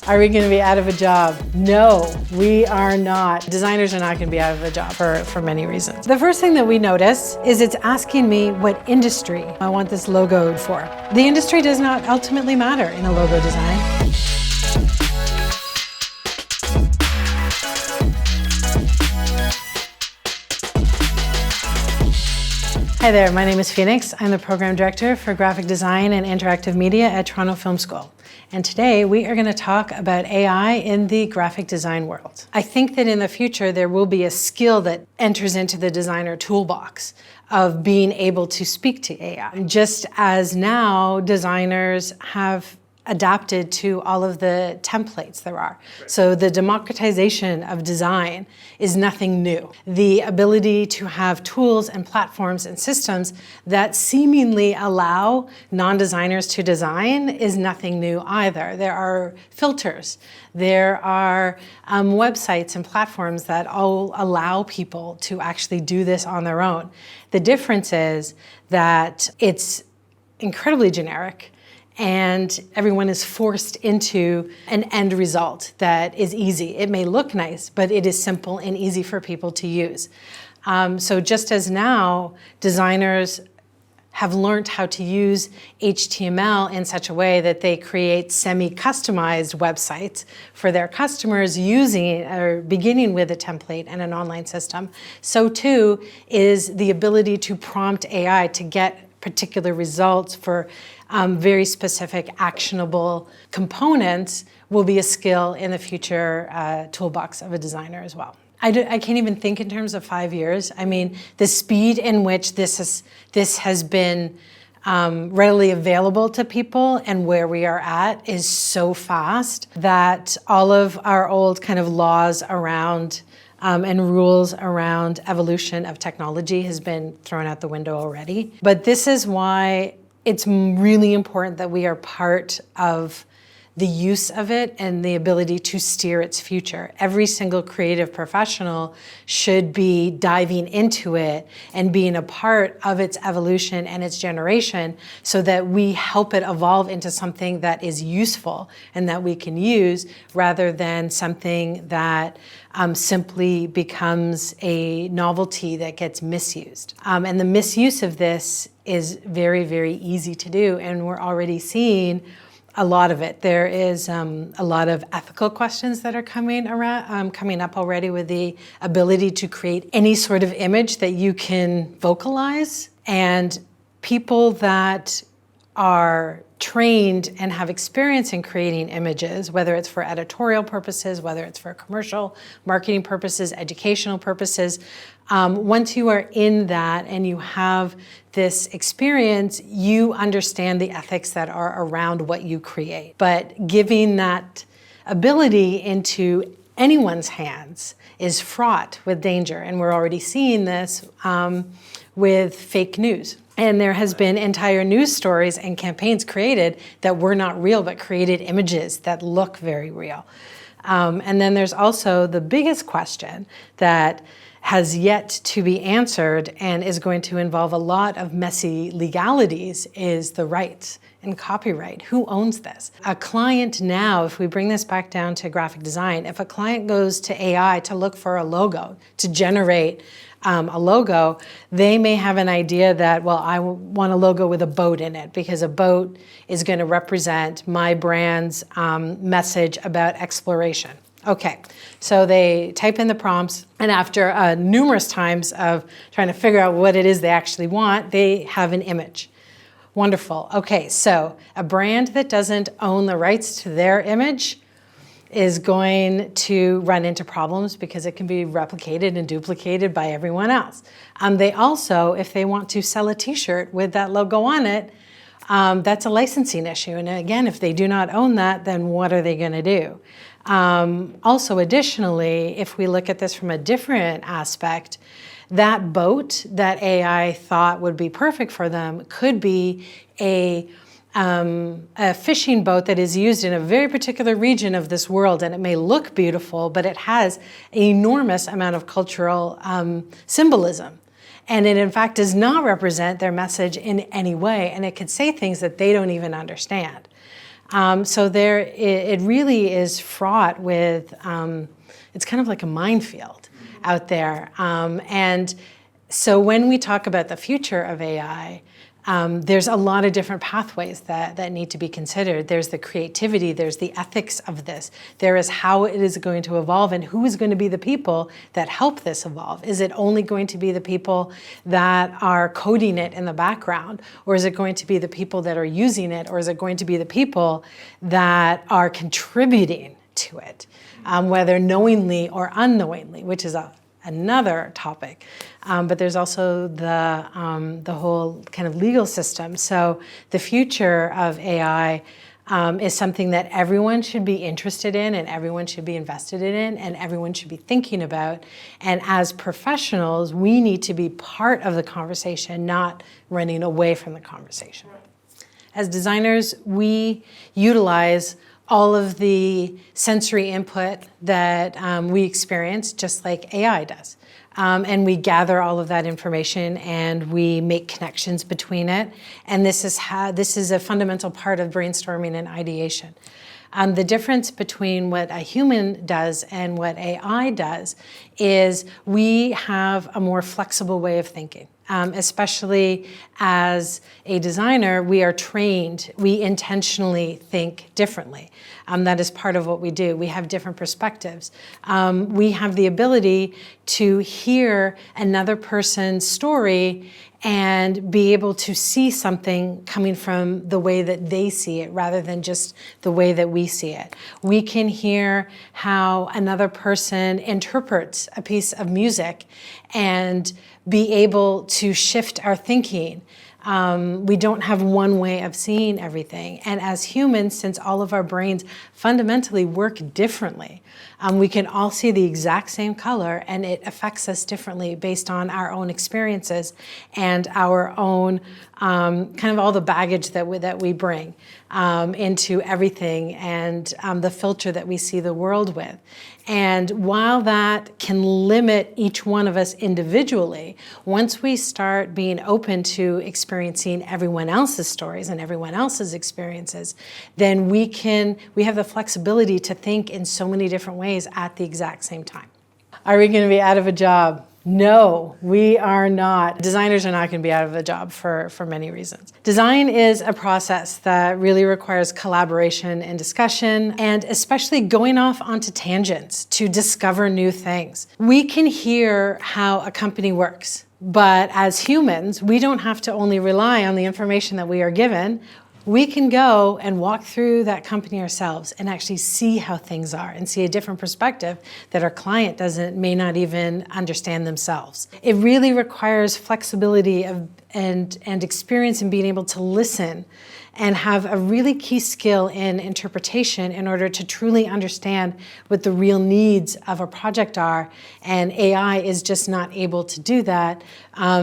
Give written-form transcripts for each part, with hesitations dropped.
Are we going to be out of a job? No, we are not. Designers are not going to be out of a job for many reasons. The first thing that we notice is it's asking me what industry I want this logo for. The industry does not ultimately matter in a logo design. Hi there, my name is Pheinixx. I'm the Program Director for Graphic Design and Interactive Media at Toronto Film School. And today we are going to talk about AI in the graphic design world. I think that in the future there will be a skill that enters into the designer toolbox of being able to speak to AI. Just as now designers have adapted to all of the templates there are. So the democratization of design is nothing new. The ability to have tools and platforms and systems that seemingly allow non-designers to design is nothing new either. There are filters. There are websites and platforms that all allow people to actually do this on their own. The difference is that it's incredibly generic, and everyone is forced into an end result that is easy. It may look nice, but it is simple and easy for people to use. So just as now designers have learned how to use HTML in such a way that they create semi-customized websites for their customers using or beginning with a template and an online system, so too is the ability to prompt AI to get particular results for very specific actionable components will be a skill in the future toolbox of a designer as well. I can't even think in terms of 5 years. I mean, the speed in which this has been readily available to people and where we are at is so fast that all of our old kind of laws around and rules around evolution of technology has been thrown out the window already. But this is why it's really important that we are part of the use of it and the ability to steer its future. Every single creative professional should be diving into it and being a part of its evolution and its generation so that we help it evolve into something that is useful and that we can use rather than something that simply becomes a novelty that gets misused. And the misuse of this is very, very easy to do, and we're already seeing a lot of it. There is a lot of ethical questions that are coming up already with the ability to create any sort of image that you can vocalize. And people that are trained and have experience in creating images, whether it's for editorial purposes, whether it's for commercial, marketing purposes, educational purposes, once you are in that and you have this experience, you understand the ethics that are around what you create. But giving that ability into anyone's hands is fraught with danger. And we're already seeing this with fake news. And there has been entire news stories and campaigns created that were not real, but created images that look very real. And then there's also the biggest question that has yet to be answered and is going to involve a lot of messy legalities is the rights and copyright. Who owns this? A client now, if we bring this back down to graphic design, if a client goes to AI to look for a logo, to generate a logo, they may have an idea that, well, I want a logo with a boat in it because a boat is going to represent my brand's message about exploration. Okay, so they type in the prompts, and after numerous times of trying to figure out what it is they actually want, they have an image. Wonderful. Okay, so a brand that doesn't own the rights to their image is going to run into problems because it can be replicated and duplicated by everyone else. They also, if they want to sell a t-shirt with that logo on it, that's a licensing issue. And again, if they do not own that, then what are they going to do? Also, additionally, if we look at this from a different aspect, that boat that AI thought would be perfect for them could be a fishing boat that is used in a very particular region of this world, and it may look beautiful, but it has an enormous amount of cultural symbolism. And it in fact does not represent their message in any way, and it could say things that they don't even understand. So it really is fraught with, it's kind of like a minefield out there. And so when we talk about the future of AI, there's a lot of different pathways that need to be considered. There's the creativity, there's the ethics of this. There is how it is going to evolve and who is going to be the people that help this evolve. Is it only going to be the people that are coding it in the background? Or is it going to be the people that are using it? Or is it going to be the people that are contributing to it, whether knowingly or unknowingly, which is another topic. But there's also the whole kind of legal system. So the future of AI is something that everyone should be interested in and everyone should be invested in and everyone should be thinking about. And as professionals, we need to be part of the conversation, not running away from the conversation. As designers, we utilize all of the sensory input that we experience, just like AI does. And we gather all of that information and we make connections between it. And this is a fundamental part of brainstorming and ideation. The difference between what a human does and what AI does is we have a more flexible way of thinking. Especially as a designer, we are trained, we intentionally think differently. That is part of what we do. We have different perspectives. We have the ability to hear another person's story and be able to see something coming from the way that they see it rather than just the way that we see it. We can hear how another person interprets a piece of music and be able to shift our thinking. We don't have one way of seeing everything. And as humans, since all of our brains fundamentally work differently, we can all see the exact same color and it affects us differently based on our own experiences and our own kind of all the baggage that we bring into everything and the filter that we see the world with. And while that can limit each one of us individually, once we start being open to experiencing everyone else's stories and everyone else's experiences, then we have the flexibility to think in so many different ways at the exact same time. Are we going to be out of a job? No, we are not. Designers are not going to be out of a job for many reasons. Design is a process that really requires collaboration and discussion, and especially going off onto tangents to discover new things. We can hear how a company works, but as humans, we don't have to only rely on the information that we are given. We can go and walk through that company ourselves and actually see how things are and see a different perspective that our client may not even understand themselves. It really requires flexibility and experience in being able to listen and have a really key skill in interpretation in order to truly understand what the real needs of a project are. And AI is just not able to do that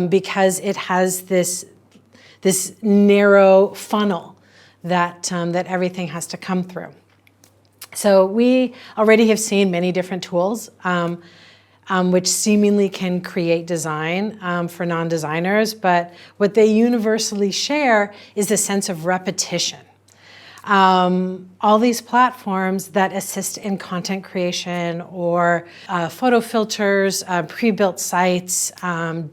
because it has this narrow funnel that everything has to come through. So we already have seen many different tools which seemingly can create design for non-designers, but what they universally share is the sense of repetition. All these platforms that assist in content creation or photo filters, pre-built sites,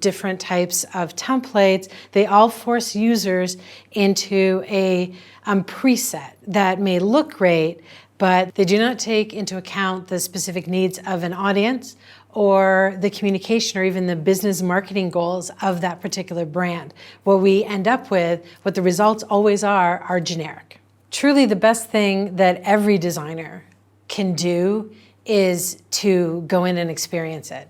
different types of templates, they all force users into a preset that may look great, but they do not take into account the specific needs of an audience or the communication or even the business marketing goals of that particular brand. What we end up with, what the results always are generic. Truly the best thing that every designer can do is to go in and experience it,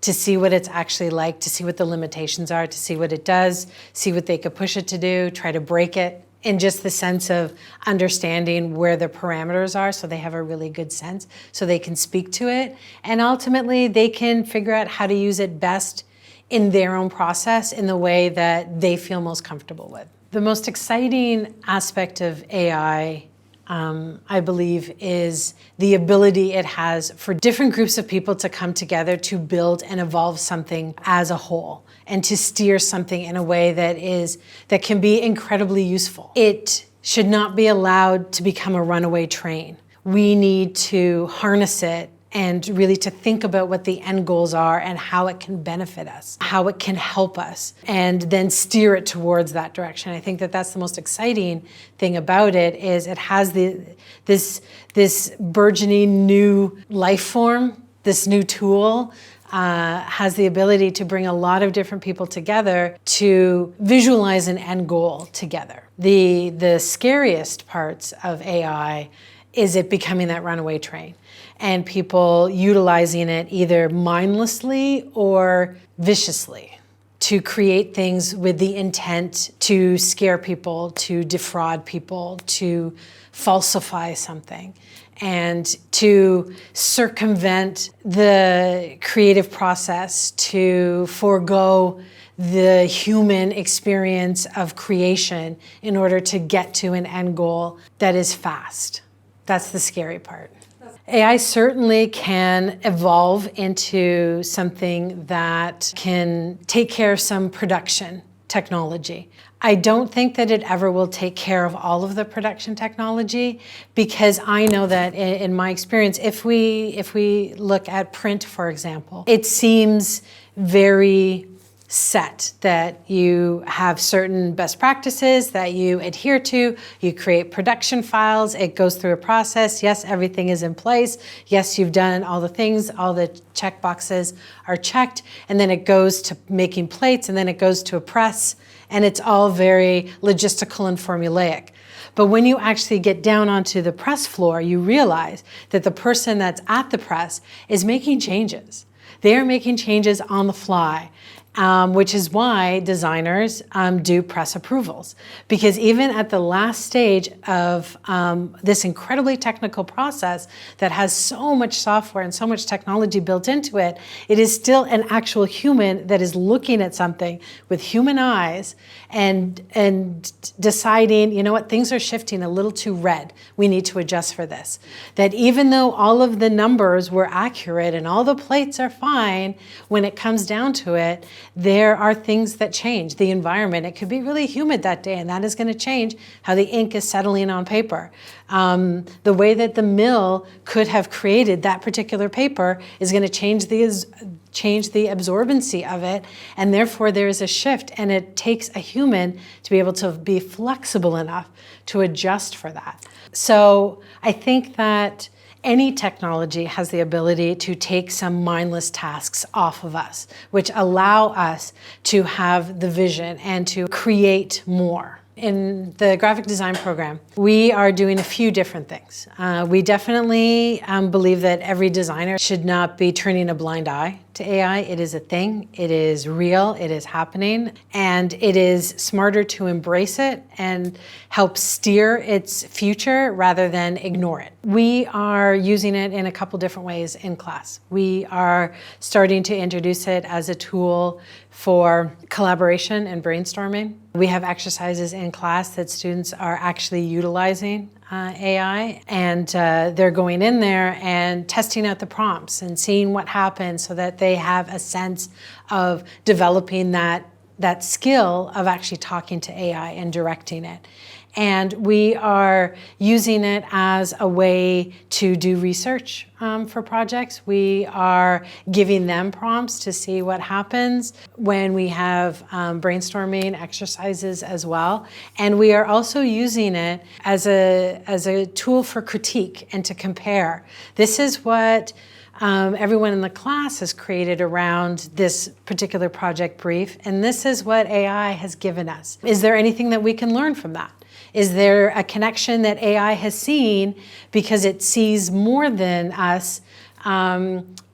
to see what it's actually like, to see what the limitations are, to see what it does, see what they could push it to do, try to break it, in just the sense of understanding where the parameters are so they have a really good sense, so they can speak to it. And ultimately, they can figure out how to use it best in their own process in the way that they feel most comfortable with. The most exciting aspect of AI, I believe, is the ability it has for different groups of people to come together to build and evolve something as a whole and to steer something in a way that can be incredibly useful. It should not be allowed to become a runaway train. We need to harness it and really to think about what the end goals are and how it can benefit us, how it can help us, and then steer it towards that direction. I think that that's the most exciting thing about it, is it has this burgeoning new life form, this new tool, has the ability to bring a lot of different people together to visualize an end goal together. The scariest parts of AI is it becoming that runaway train and people utilizing it either mindlessly or viciously to create things with the intent to scare people, to defraud people, to falsify something, and to circumvent the creative process, to forego the human experience of creation in order to get to an end goal that is fast. That's the scary part. AI certainly can evolve into something that can take care of some production technology. I don't think that it ever will take care of all of the production technology, because I know that in my experience, if we look at print, for example, it seems very set that you have certain best practices that you adhere to, you create production files, it goes through a process. Yes, everything is in place. Yes, you've done all the things, all the check boxes are checked, and then it goes to making plates, and then it goes to a press, and it's all very logistical and formulaic. But when you actually get down onto the press floor, you realize that the person that's at the press is making changes. They are making changes on the fly. Which is why designers do press approvals. Because even at the last stage of this incredibly technical process that has so much software and so much technology built into it, it is still an actual human that is looking at something with human eyes and deciding, you know what, things are shifting a little too red. We need to adjust for this. That even though all of the numbers were accurate and all the plates are fine, when it comes down to it, there are things that change. The environment, it could be really humid that day, and that is going to change how the ink is settling on paper. The way that the mill could have created that particular paper is going to change the absorbency of it, and therefore there is a shift, and it takes a human to be able to be flexible enough to adjust for that. So I think that any technology has the ability to take some mindless tasks off of us, which allow us to have the vision and to create more. In the graphic design program, we are doing a few different things. We definitely believe that every designer should not be turning a blind eye to AI. It is a thing, it is real, it is happening, and it is smarter to embrace it and help steer its future rather than ignore it. We are using it in a couple different ways in class. We are starting to introduce it as a tool for collaboration and brainstorming. We have exercises in class that students are actually utilizing AI, and they're going in there and testing out the prompts and seeing what happens so that they have a sense of developing that skill of actually talking to AI and directing it. And we are using it as a way to do research for projects. We are giving them prompts to see what happens when we have brainstorming exercises as well. And we are also using it as a tool for critique and to compare. This is what everyone in the class has created around this particular project brief, and this is what AI has given us. Is there anything that we can learn from that? Is there a connection that AI has seen because it sees more than us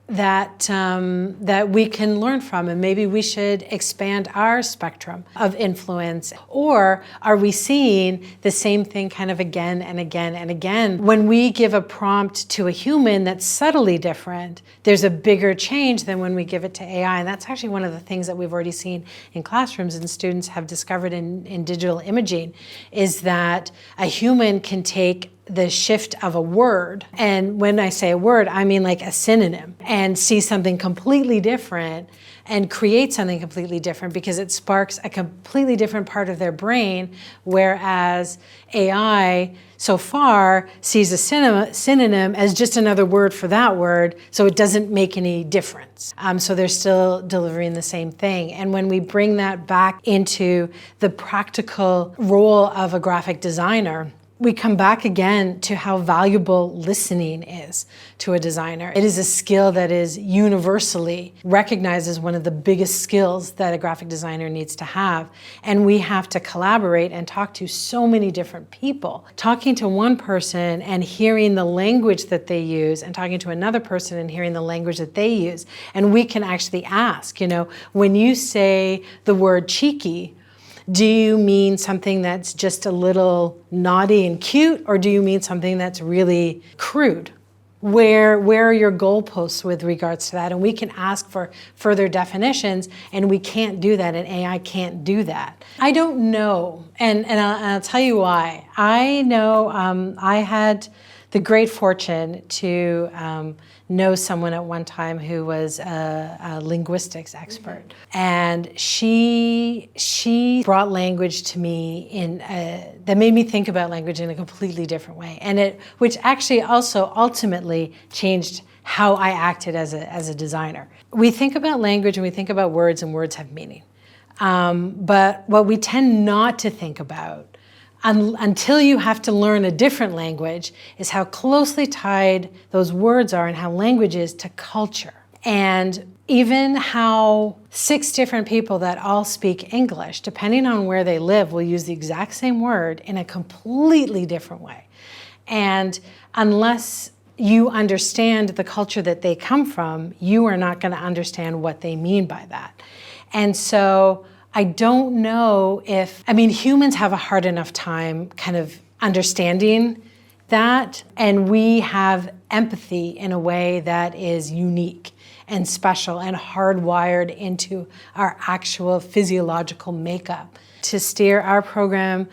that we can learn from, and maybe we should expand our spectrum of influence? Or are we seeing the same thing kind of again and again and again? When we give a prompt to a human that's subtly different, there's a bigger change than when we give it to AI. And that's actually one of the things that we've already seen in classrooms and students have discovered in digital imaging, is that a human can take the shift of a word. And when I say a word, I mean like a synonym, and see something completely different and create something completely different because it sparks a completely different part of their brain, whereas AI so far sees a synonym as just another word for that word, so it doesn't make any difference. So they're still delivering the same thing. And when we bring that back into the practical role of a graphic designer, we come back again to how valuable listening is to a designer. It is a skill that is universally recognized as one of the biggest skills that a graphic designer needs to have. And we have to collaborate and talk to so many different people. Talking to one person and hearing the language that they use, and talking to another person and hearing the language that they use. And we can actually ask, when you say the word cheeky, do you mean something that's just a little naughty and cute, or do you mean something that's really crude? Where are your goalposts with regards to that? And we can ask for further definitions, and we can't do that, and AI can't do that. I don't know, and I'll tell you why. I know I had the great fortune to know someone at one time who was a linguistics expert. And she brought language to me that made me think about language in a completely different way. And which actually also ultimately changed how I acted as a designer. We think about language and we think about words, and words have meaning. But what we tend not to think about until you have to learn a different language is how closely tied those words are and how language is to culture. And even how 6 different people that all speak English, depending on where they live, will use the exact same word in a completely different way. And unless you understand the culture that they come from, you are not going to understand what they mean by that. And so I don't know humans have a hard enough time kind of understanding that, and we have empathy in a way that is unique and special and hardwired into our actual physiological makeup. To steer our program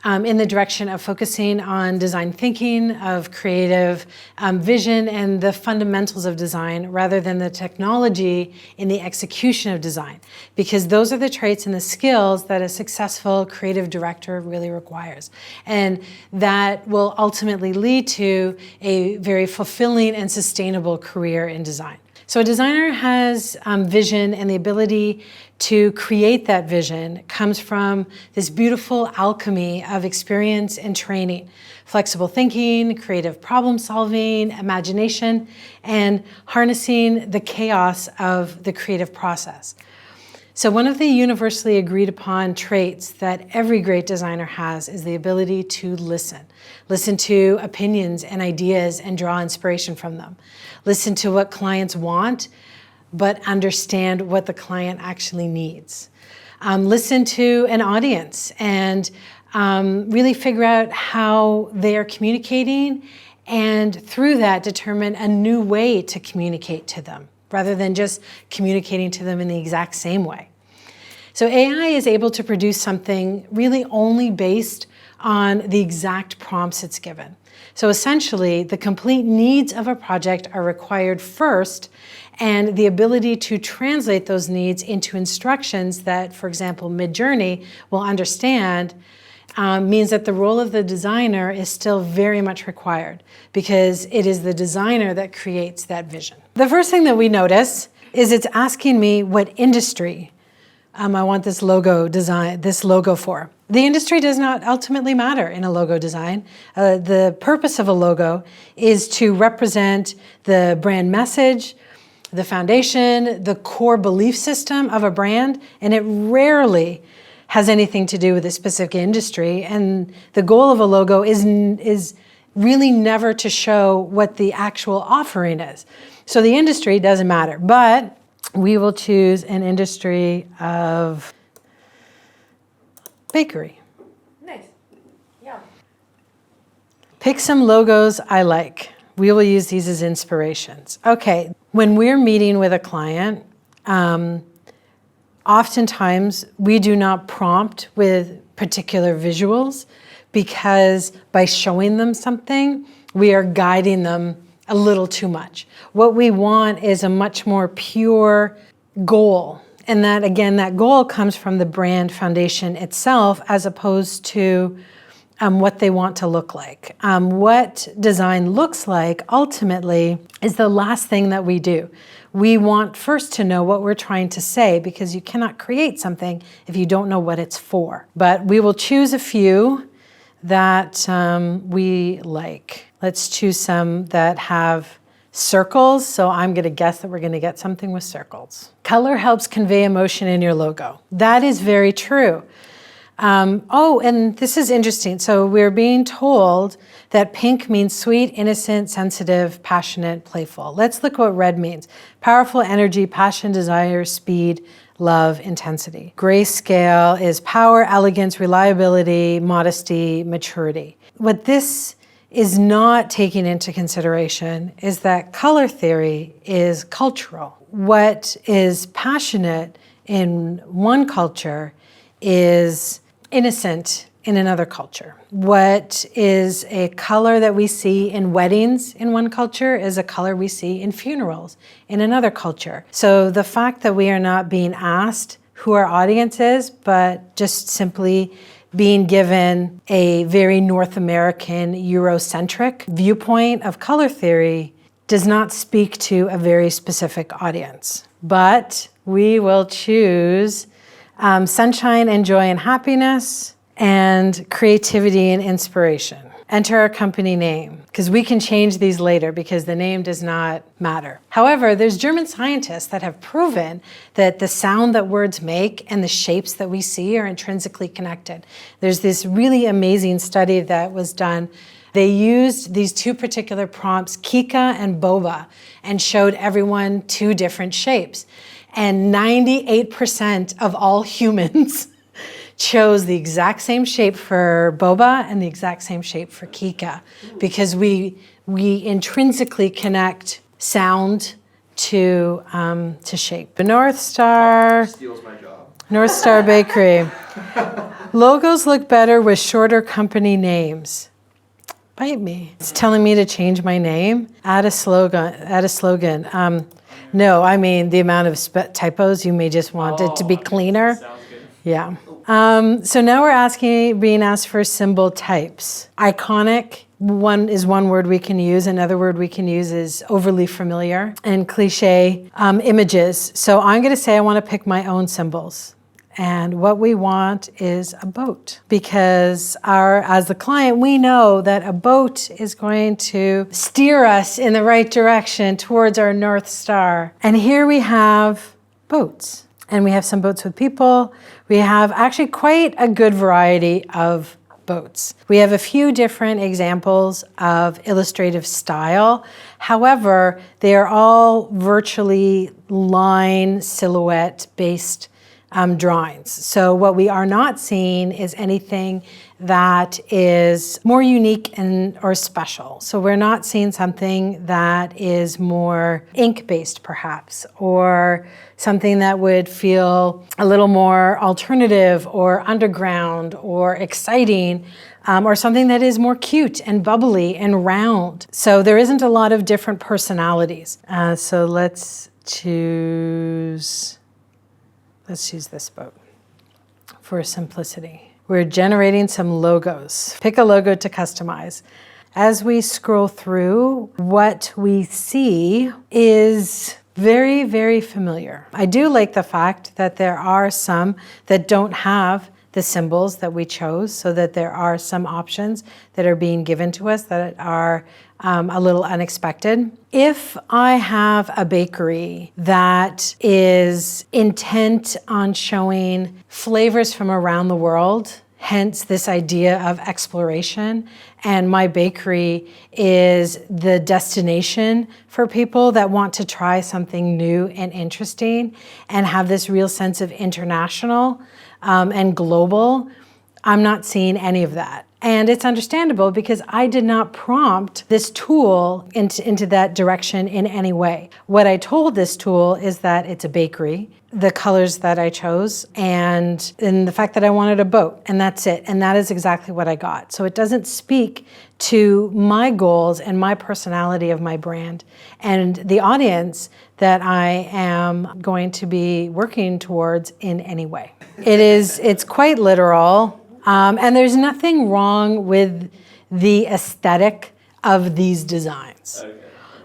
in the direction of focusing on design thinking, of creative vision, and the fundamentals of design rather than the technology in the execution of design. Because those are the traits and the skills that a successful creative director really requires. And that will ultimately lead to a very fulfilling and sustainable career in design. So a designer has vision, and the ability to create that vision comes from this beautiful alchemy of experience and training, flexible thinking, creative problem solving, imagination, and harnessing the chaos of the creative process. So one of the universally agreed upon traits that every great designer has is the ability to listen. Listen to opinions and ideas and draw inspiration from them. Listen to what clients want, but understand what the client actually needs. Listen to an audience and really figure out how they are communicating, and through that determine a new way to communicate to them, rather than just communicating to them in the exact same way. So AI is able to produce something really only based on the exact prompts it's given. So essentially, the complete needs of a project are required first, and the ability to translate those needs into instructions that, for example, Midjourney will understand means that the role of the designer is still very much required, because it is the designer that creates that vision. The first thing that we notice is it's asking me what industry I want this logo for. The industry does not ultimately matter in a logo design. The purpose of a logo is to represent the brand message, the foundation, the core belief system of a brand, and it rarely has anything to do with a specific industry. And the goal of a logo is really never to show what the actual offering is. So the industry doesn't matter, but we will choose an industry of bakery. Nice. Yeah. Pick some logos I like. We will use these as inspirations. Okay, when we're meeting with a client, oftentimes we do not prompt with particular visuals, because by showing them something, we are guiding them a little too much. What we want is a much more pure goal. And that, again, that goal comes from the brand foundation itself as opposed to what they want to look like. What design looks like ultimately is the last thing that we do. We want first to know what we're trying to say, because you cannot create something if you don't know what it's for. But we will choose a few that we like. Let's choose some that have circles. So I'm going to guess that we're going to get something with circles. Color helps convey emotion in your logo. That is very true. And this is interesting. So we're being told that pink means sweet, innocent, sensitive, passionate, playful. Let's look what red means. Powerful energy, passion, desire, speed, love, intensity. Grayscale is power, elegance, reliability, modesty, maturity. What this is not taking into consideration is that color theory is cultural. What is passionate in one culture is innocent in another culture. What is a color that we see in weddings in one culture is a color we see in funerals in another culture. So the fact that we are not being asked who our audience is, but just simply being given a very North American Eurocentric viewpoint of color theory does not speak to a very specific audience. But we will choose sunshine and joy and happiness, and creativity and inspiration. Enter our company name, because we can change these later because the name does not matter. However, there's German scientists that have proven that the sound that words make and the shapes that we see are intrinsically connected. There's this really amazing study that was done. They used these two particular prompts, Kika and Boba, and showed everyone two different shapes. And 98% of all humans chose the exact same shape for boba and the exact same shape for Kika, because we intrinsically connect sound to shape. The North Star steals my job. North Star Bakery. Logos look better with shorter company names. Bite me. It's telling me to change my name. Add a slogan. No, I mean the amount of typos. You may just want it to be cleaner. Sounds good. Yeah. So now we're being asked for symbol types. Iconic is one word we can use. Another word we can use is overly familiar, and cliche images. So I'm going to say I want to pick my own symbols. And what we want is a boat, because as the client, we know that a boat is going to steer us in the right direction towards our North Star. And here we have boats. And we have some boats with people. We have actually quite a good variety of boats. We have a few different examples of illustrative style. However, they are all virtually line silhouette based drawings. So what we are not seeing is anything that is more unique or special. So we're not seeing something that is more ink-based perhaps, or something that would feel a little more alternative or underground or exciting, or something that is more cute and bubbly and round. So there isn't a lot of different personalities. So let's choose this boat for simplicity. We're generating some logos. Pick a logo to customize. As we scroll through, what we see is very, very familiar. I do like the fact that there are some that don't have the symbols that we chose, so that there are some options that are being given to us that are a little unexpected. If I have a bakery that is intent on showing flavors from around the world, hence this idea of exploration, and my bakery is the destination for people that want to try something new and interesting and have this real sense of international and global, I'm not seeing any of that. And it's understandable because I did not prompt this tool into that direction in any way. What I told this tool is that it's a bakery, the colors that I chose, and the fact that I wanted a boat, and that's it. And that is exactly what I got. So it doesn't speak to my goals and my personality of my brand and the audience that I am going to be working towards in any way. It's quite literal. And there's nothing wrong with the aesthetic of these designs. Okay.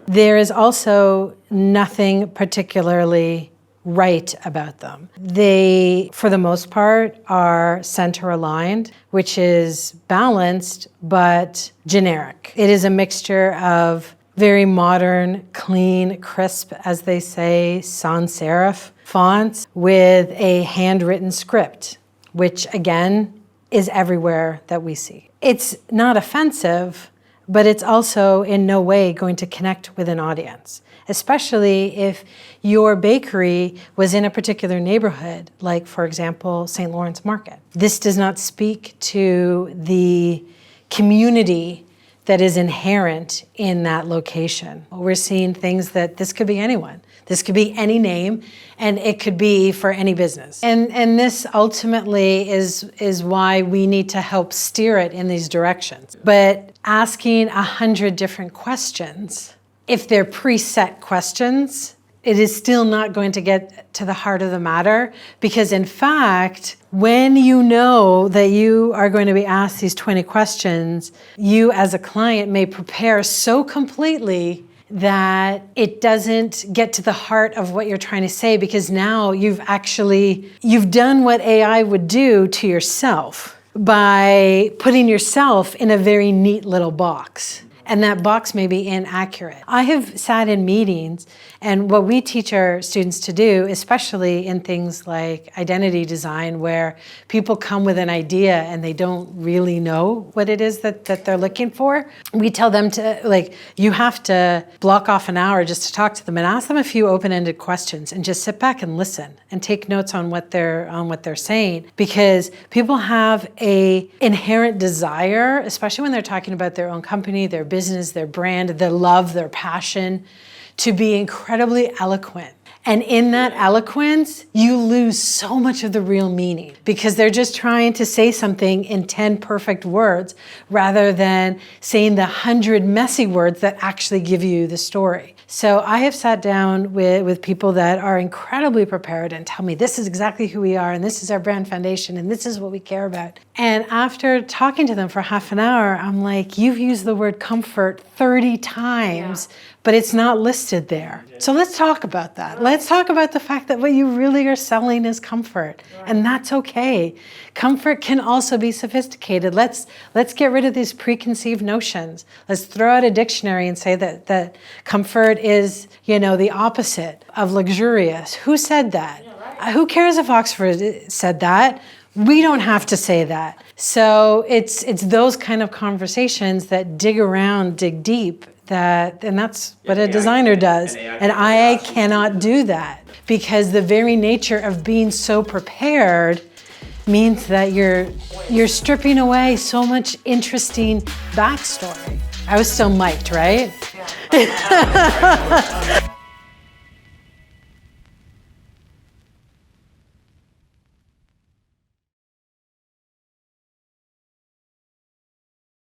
There is also nothing particularly right about them. They, for the most part, are center aligned, which is balanced but generic. It is a mixture of very modern, clean, crisp, as they say, sans serif fonts with a handwritten script, which again, is everywhere that we see. It's not offensive, but it's also in no way going to connect with an audience, especially if your bakery was in a particular neighborhood, like, for example, St. Lawrence Market. This does not speak to the community that is inherent in that location. We're seeing things that this could be anyone. This could be any name, and it could be for any business. And this ultimately is why we need to help steer it in these directions. But asking 100 different questions, if they're preset questions, it is still not going to get to the heart of the matter, because in fact, when you know that you are going to be asked these 20 questions, you as a client may prepare so completely that it doesn't get to the heart of what you're trying to say, because now you've done what AI would do to yourself by putting yourself in a very neat little box. And that box may be inaccurate. I have sat in meetings, and what we teach our students to do, especially in things like identity design, where people come with an idea and they don't really know what it is that they're looking for, we tell them to, you have to block off an hour just to talk to them and ask them a few open-ended questions and just sit back and listen and take notes on what they're saying, because people have a inherent desire, especially when they're talking about their own company, their business, their brand, their love, their passion, to be incredibly eloquent. And in that eloquence, you lose so much of the real meaning, because they're just trying to say something in 10 perfect words rather than saying the 100 messy words that actually give you the story. So I have sat down with people that are incredibly prepared and tell me this is exactly who we are, and this is our brand foundation, and this is what we care about. And after talking to them for half an hour, I'm like, you've used the word comfort 30 times, but it's not listed there. So let's talk about that. Let's talk about the fact that what you really are selling is comfort, and that's okay. Comfort can also be sophisticated. Let's get rid of these preconceived notions. Let's throw out a dictionary and say that comfort is, the opposite of luxurious. Who said that? Who cares if Oxford said that? We don't have to say that. So it's those kind of conversations that dig deep, and that's what a designer does. And AI cannot do that, because the very nature of being so prepared means that you're stripping away so much interesting backstory. I was still mic'd, right? Yeah.